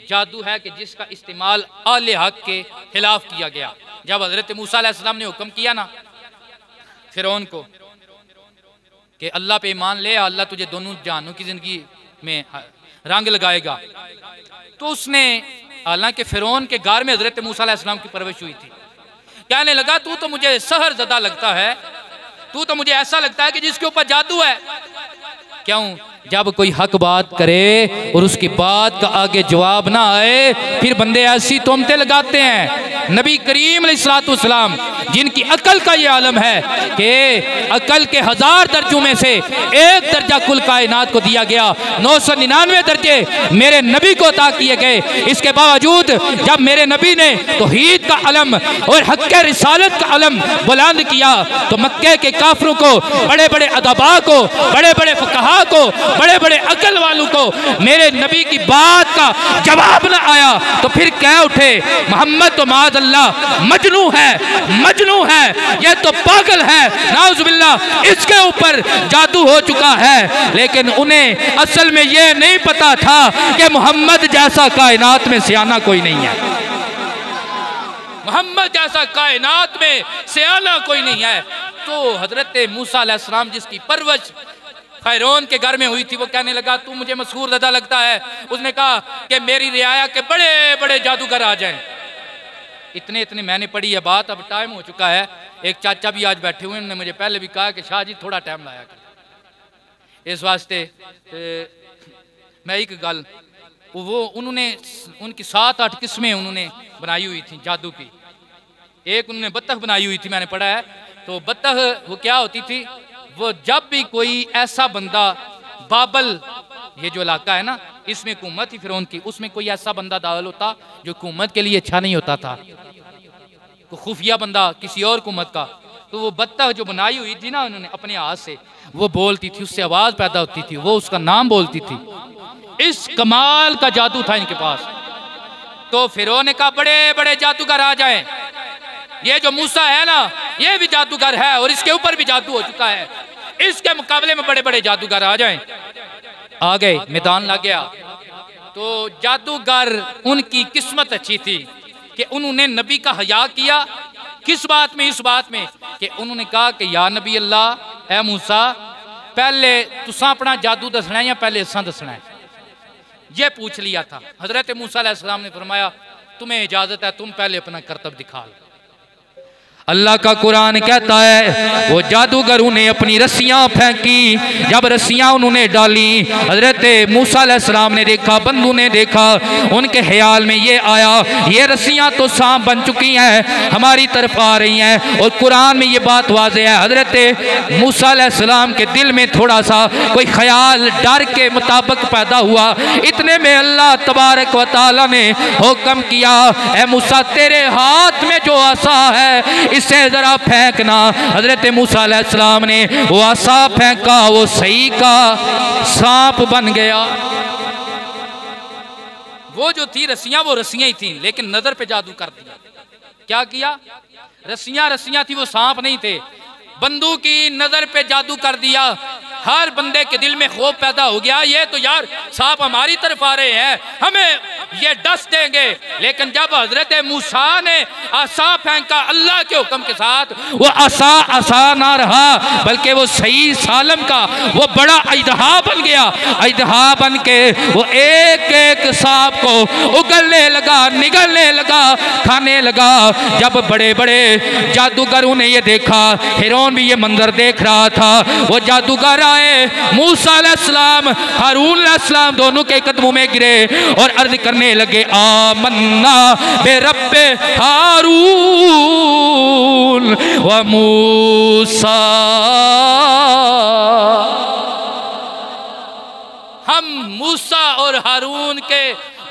जादू है कि जिसका इस्तेमाल आले हक के खिलाफ किया गया। जब हज़रत मूसा अलैहिस्सलाम ने हुक्म किया ना फ़िरौन को कि अल्लाह पे ईमान ले, अल्लाह तुझे दोनों जहानों की ज़िंदगी में रंग लगाएगा, तो उसने, हालांकि फ़िरौन के घर में हज़रत मूसा अलैहिस्सलाम की परवरिश हुई थी, कहने लगा तू तो मुझे सहर ज़दा लगता है, तू तो मुझे ऐसा लगता है कि जिसके ऊपर जादू है। क्यों? जब कोई हक बात करे और उसकी बात का आगे जवाब ना आए, फिर बंदे ऐसी तोहमतें लगाते हैं। नबी करीम अलैहिस्सलाम जिनकी अकल का ये आलम है कि अकल के 1000 दर्जों में से एक दर्जा कुल कायनात को दिया गया, 999 दर्जे मेरे नबी को अता किए गए। इसके बावजूद जब मेरे नबी ने तौहीद का अलम और हक के रिसालत का अलम बुलंद किया, तो मक्के के काफिरों को, बड़े बड़े अदबा को, बड़े बड़े फुकहा को, बड़े बड़े अकल वालों को मेरे नबी की बात का जवाब न आया, तो फिर कह उठे मोहम्मद तो माज़अल्लाह मजनू है, यह तो पागल है, नाउज़ुबिल्लाह, इसके ऊपर जादू हो चुका है। लेकिन उन्हें असल में यह नहीं पता था कि मोहम्मद जैसा कायनात में सियाना कोई नहीं है, मोहम्मद जैसा कायनात में सियाना कोई नहीं है। तो हजरत मूसा अलैहिस्सलाम जिसकी परवरिश फ़िरौन के घर में हुई थी, वो कहने लगा तू मुझे मशहूर ज़दा लगता है। उसने कहा कि मेरी रियाया के बड़े बड़े जादूगर आ जाएं। इतने मैंने पढ़ी है बात, अब टाइम हो चुका है। एक चाचा भी आज बैठे हुए, उन्होंने मुझे पहले भी कहा कि शाह जी थोड़ा टाइम लाया कर। इस वास्ते मैं एक गल, वो उन्होंने उनकी 7-8 किस्में उन्होंने बनाई हुई थी जादू की। एक उन्होंने बत्तख बनाई हुई थी, मैंने पढ़ा है। तो बत्तख वो क्या होती थी, वो जब भी कोई ऐसा बंदा, बाबल ये जो इलाका है ना, इसमें हुकूमत थी फ़िरौन की, उसमें कोई ऐसा बंदा दाखिल होता जो हुकूमत के लिए अच्छा नहीं होता था, तो खुफिया बंदा किसी और हुकूमत का, तो वो बत्तख जो बनाई हुई थी ना उन्होंने अपने हाथ से, वो बोलती थी, उससे आवाज़ पैदा होती थी, वो उसका नाम बोलती थी। इस कमाल का जादू था इनके पास। तो फ़िरौन ने कहा बड़े बड़े जादूगर आ जाएं, ये जो मूसा है ना ये भी जादूगर है और इसके ऊपर भी जादू हो चुका है, इसके मुकाबले में बड़े बड़े जादूगर आ जाएं। आ गए, मैदान लग गया। तो जादूगर, उनकी किस्मत अच्छी थी कि उन्होंने नबी का हया किया। किस बात में? इस बात में कि उन्होंने कहा कि या नबी अल्लाह, ए मूसा, पहले तुसा अपना जादू दसना है या पहले असा दसना है? ये पूछ लिया था। हजरत मूसा अलैहिस्सलाम ने फरमाया तुम्हें इजाजत है, तुम पहले अपना करतब दिखा लो। अल्लाह का कुरान कहता है वो जादूगर उन्हें अपनी रस्सियां फेंकी, जब रस्सियां उन्होंने डाली, हजरत मूसा अलैहिस्सलाम ने देखा, बंदू ने देखा, उनके ख्याल में ये आया ये रस्सियां तो सांप बन चुकी हैं, हमारी तरफ आ रही हैं। और कुरान में ये बात वाज़ेह है, हजरत मूसा अलैहिस्सलाम के दिल में थोड़ा सा कोई ख्याल डर के मुताबिक पैदा हुआ। इतने में अल्लाह तबारक व तआला ने हुक्म किया, ए मूसा तेरे हाथ में जो आसा है इसे जरा फेंकना। हजरत मूसा अलैहिस्सलाम ने वो आसा फेंका, वो सही का सांप बन गया। वो जो थी रस्सियां, वो रस्सियां ही थी, लेकिन नजर पे जादू कर दिया। क्या किया? रस्सियां थी, वो सांप नहीं थे। बंदूक की नजर पे जादू कर दिया। हर बंदे के दिल में खौफ पैदा हो गया, ये तो यार सांप हमारी तरफ आ रहे हैं, हमें ये डस देंगे। लेकिन जब हजरत मूसा ने आसा फेंका अल्लाह के हुक्म के साथ, वो आसा ना रहा बल्कि वो सही सालम का वो बड़ा अजदहा बन गया। अजदहा बन के वो एक एक सांप को उगलने लगा, निगलने लगा, खाने लगा। जब बड़े बड़े जादूगरों ने ये देखा, फिरौन भी ये मंजर देख रहा था, वो जादूगर आए, मूसा अलैहिस्सलाम, हारून अलैहिस्सलाम दोनों के कदमों में गिरे और अर्ज करने लगे, आमन्ना बे रब्बे हारून व मूसा, हम मूसा और हारून के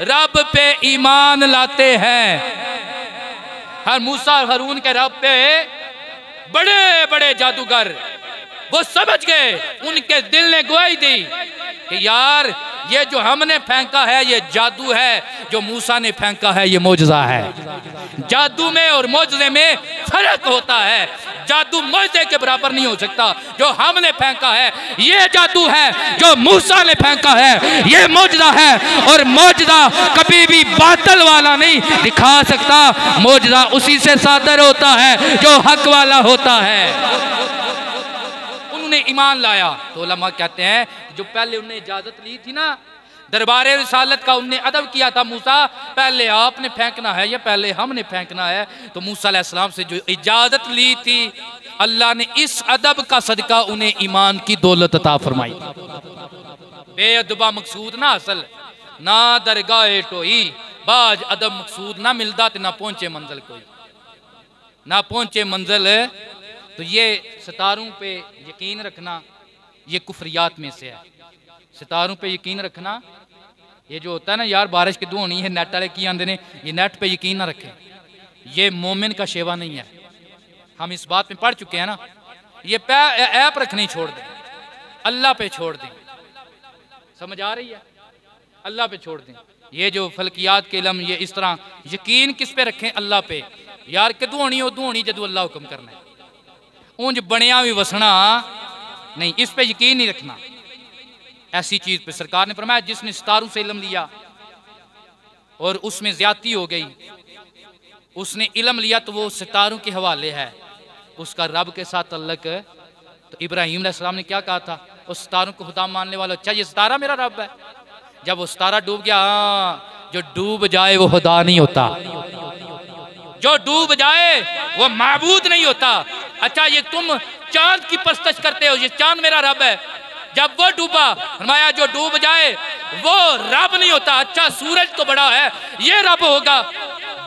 रब पे ईमान लाते हैं। हर मूसा और हारून के रब पे बड़े बड़े जादूगर वो समझ गए, उनके दिल ने गवाही दी कि यार ये जो हमने फेंका है ये जादू है, जो मूसा ने फेंका है ये मौजज़ा है। जादू में और मौजज़े में फर्क होता है। जादू मौजज़े के बराबर नहीं हो सकता। जो हमने फेंका है ये जादू है, जो मूसा ने फेंका है ये मौजज़ा है। और मौजज़ा कभी भी बातिल वाला नहीं दिखा सकता। मौजज़ा उसी से सादर होता है जो हक वाला होता है। उन्होंने ईमान लाया तो उलमा कहते हैं जो पहले उन्हें इजाजत ली थी ना, दरबारे रिसालत का उन्हें अदब किया था, मूसा पहले आपने फेंकना है या पहले हमने फेंकना है, तो मूसा अलैहिस्सलाम से जो इजाजत ली थी अल्लाह ने इस अदब का सदका उन्हें ईमान की दौलत अता फरमाई। बेअदबा मकसूद ना असल ना दरगाह टोई, बाज अदब मकसूद ना मिलदा ते ना पहुंचे मंजिल कोई, ना पहुंचे मंजिल। तो ये सितारों पे यकीन रखना ये कुफरियात में से है। सितारों पे यकीन रखना, ये जो होता है ना यार बारिश की दुआ होनी है, नेट वाले की आंदे ने ये नेट पे यकीन ना रखें, ये मोमिन का शेवा नहीं है। हम इस बात में पढ़ चुके हैं ना। ये ऐप रखनी छोड़ दें, अल्लाह पे छोड़ दें। समझ आ रही है? अल्लाह पे छोड़ दें। ये जो फलकियात के इल्म ये इस तरह यकीन किस पे रखें? अल्लाह पे। यार कदू होनी उदू होनी जदू अल्लाह हुक्म करना है, ऊंज बनिया भी वसना नहीं, इस पे यकीन नहीं रखना। ऐसी चीज पे सरकार ने फरमाया जिसने सितारों से इल्म लिया और उसमें ज्यादती हो गई, उसने इल्म लिया तो वो सितारों के हवाले है, उसका रब के साथ तल्लक। तो इब्राहीम अलैहिस्सलाम ने क्या कहा था? उस सितारों को खुदा मानने वाला, अच्छा ये सितारा मेरा रब है। जब वो सितारा डूब गया, हाँ जो डूब जाए वो खुदा नहीं होता, जो डूब जाए वो माबूद नहीं होता। अच्छा ये तुम चांद की परस्तश करते हो, ये चांद मेरा रब है, जब वो डूबा फरमाया जो डूब जाए वो रब नहीं होता। अच्छा सूरज तो बड़ा है, ये रब होगा।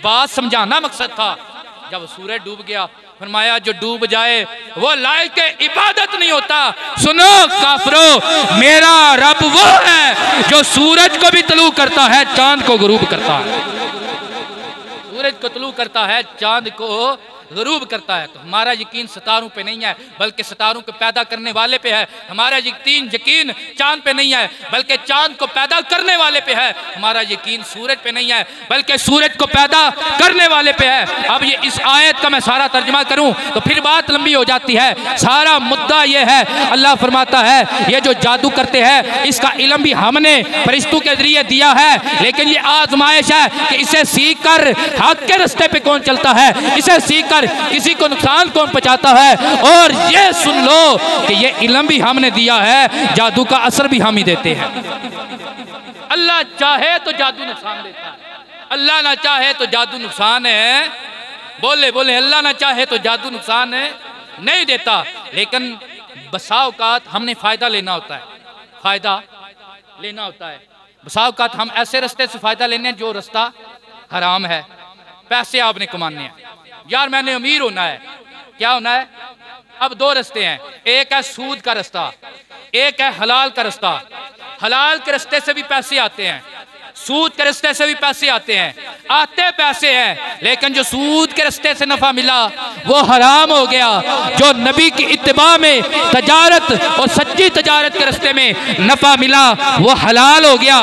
बात समझाना मकसद था। जब सूरज डूब गया फरमाया जो डूब जाए वो लायक इबादत नहीं होता। सुनो काफरो, मेरा रब वो है जो सूरज को भी तलू करता है, चांद को गुरूब करता है, सूरज को तलू करता है, चांद को ग़ुरूब करता है। तो हमारा यकीन सितारों पे नहीं है बल्कि सितारों को पैदा करने वाले पे है। हमारा यकीन चांद पे नहीं है बल्कि चांद को पैदा करने वाले पे है। हमारा यकीन सूरज पे नहीं है बल्कि सूरज को पैदा करने वाले पे है। अब ये इस आयत का मैं सारा तर्जुमा करूं तो फिर बात लंबी हो जाती है। सारा मुद्दा ये है, अल्लाह फरमाता है ये जो जादू करते हैं इसका इल्म भी हमने फरिश्तों के जरिए दिया है, लेकिन ये आजमाइश है कि इसे सीख कर हक के रास्ते पे कौन चलता है, इसे सीख कर किसी को नुकसान कौन पहुंचाता है। और ये सुन लो कि ये इल्म भी हमने दिया है, जादू का असर भी हम ही देते हैं। अल्लाह चाहे तो जादू नुकसान देता है, अल्लाह ना चाहे तो जादू नुकसान है। बोले बोले अल्लाह ना चाहे तो जादू नुकसान है नहीं देता। लेकिन बसा औकात हमने फायदा लेना होता है, फायदा लेना होता है। बसा औकात हम ऐसे रास्ते से फायदा लेने हैं जो रास्ता हराम है। पैसे आपने कमाने हैं, यार मैंने अमीर होना है, क्या होना है? अब दो रास्ते हैं, एक है सूद का रास्ता, एक है हलाल का रास्ता। हलाल के रास्ते से भी पैसे आते हैं, सूद के रास्ते से भी पैसे आते हैं, आते पैसे हैं, लेकिन जो सूद के रास्ते से नफा मिला वो हराम हो गया। जो नबी की इत्तिबा में तजारत और सच्ची तजारत के रास्ते में नफा मिला वो हलाल हो गया,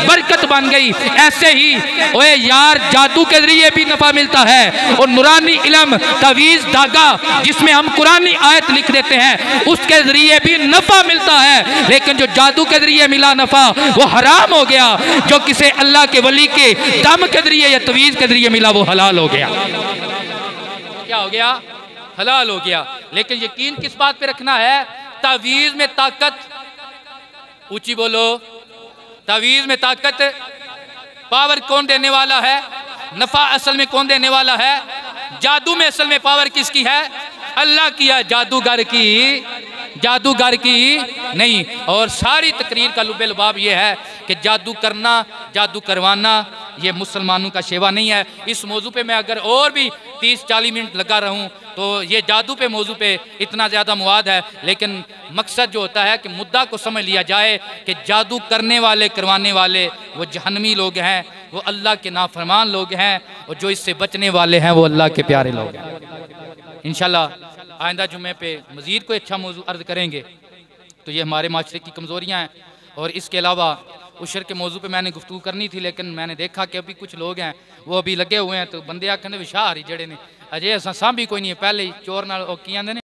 बरकत बन गई। ऐसे ही ओए यार जादू के जरिए भी नफा मिलता है और नुरानी इल्म तवीज़ धागा जिसमें हम कुरानी आयत लिख देते हैं उसके जरिए भी नफा मिलता है, लेकिन जो जादू के जरिए मिला नफा वो हराम हो गया। जो किसी अल्लाह के वली के दम के जरिए या तवीज़ के जरिए मिला वो हलाल हो गया। क्या हो गया? हलाल हो गया। लेकिन यकीन किस बात पे रखना है? तावीज़ में ताकत, ऊंची बोलो, तावीज़ में ताकत, पावर कौन देने वाला है? नफा असल में कौन देने वाला है? जादू में असल में पावर किसकी है? अल्लाह की है, जादूगर की नहीं। और सारी तकरीर का लुबे लुबाब ये है कि जादू करना, जादू करवाना ये मुसलमानों का शेवा नहीं है। इस मौजू पे मैं अगर और भी 30-40 मिनट लगा रहूं तो ये जादू पे मौजू पे इतना ज़्यादा मवाद है, लेकिन मकसद जो होता है कि मुद्दा को समझ लिया जाए कि जादू करने वाले, करवाने वाले वो जहन्नमी लोग हैं, वो अल्लाह के नाफरमान लोग हैं, और जो इससे बचने वाले हैं वो अल्लाह के प्यारे लोग हैं। इंशाल्लाह आइंदा जुम्मे पे मज़ीद कोई अच्छा मौजू अर्ज़ करेंगे। तो ये हमारे माशरे की कमज़ोरियाँ हैं। और इसके अलावा उशर के मौजू पे मैंने गुफ्तगू करनी थी, लेकिन मैंने देखा कि अभी कुछ लोग हैं वो अभी लगे हुए हैं, तो बंदे आखने विशाह जड़े ने अजय असा सांभी कोई नहीं है, पहले ही चोर नाल की आंदे ने।